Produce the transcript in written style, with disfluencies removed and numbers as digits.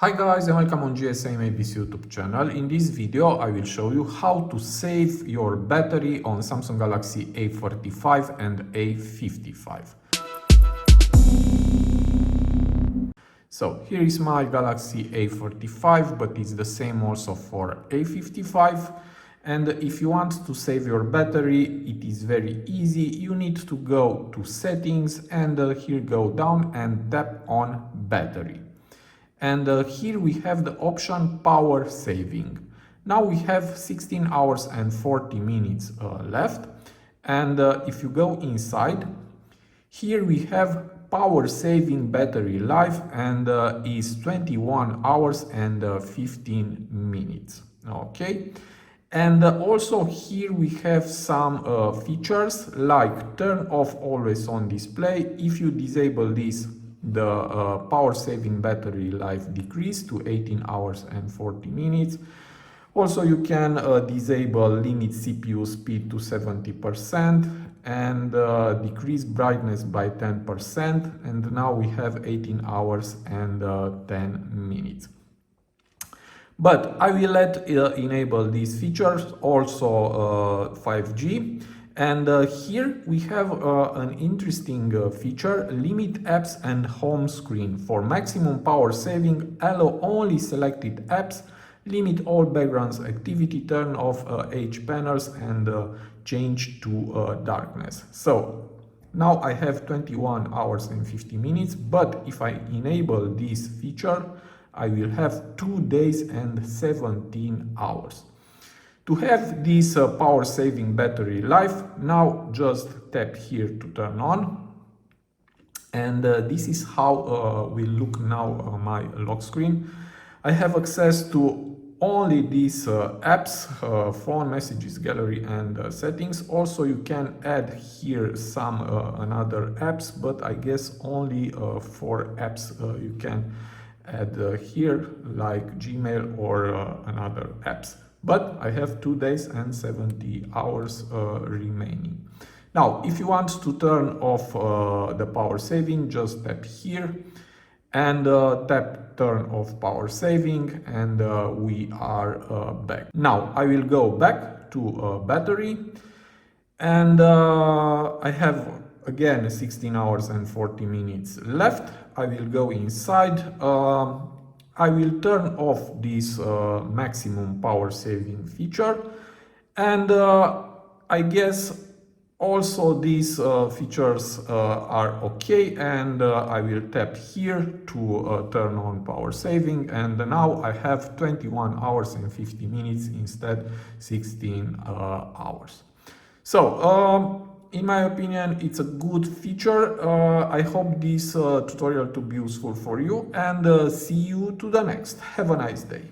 Hi guys and welcome on GSM ABC YouTube channel. In this video I will show you how to save your battery on Samsung Galaxy A45 and A55. So here is my Galaxy A45, but it's the same also for A55. And if you want to save your battery, it is very easy. You need to go to settings and here go down and tap on battery. And here we have the option power saving. Now we have 16 hours and 40 minutes left. And if you go inside, here we have power saving battery life and is 21 hours and 15 minutes. Okay. And also here we have some features like turn off always on display. If you disable this, the power saving battery life decrease to 18 hours and 40 minutes. Also you can disable limit CPU speed to 70% and decrease brightness by 10%, and now we have 18 hours and 10 minutes. But I will enable these features, also 5G. And here we have an interesting feature, limit apps and home screen. For maximum power saving, allow only selected apps, limit all background activity, turn off edge panels and change to darkness. So now I have 21 hours and 50 minutes, but if I enable this feature, I will have 2 days and 17 hours. To have this power saving battery life, now just tap here to turn on. And this is how will look now my lock screen. I have access to only these apps, phone, messages, gallery and settings. Also you can add here some another apps, but I guess only 4 apps you can add here, like Gmail or another apps. But I have 2 days and 70 hours remaining. Now, if you want to turn off the power saving, just tap here and tap turn off power saving, and we are back. Now, I will go back to battery, and I have again 16 hours and 40 minutes left. I will go inside. I will turn off this maximum power saving feature, and I guess also these features are okay, and I will tap here to turn on power saving, and now I have 21 hours and 50 minutes instead 16 hours. So in my opinion, it's a good feature. I hope this tutorial to be useful for you, and see you to the next. Have a nice day.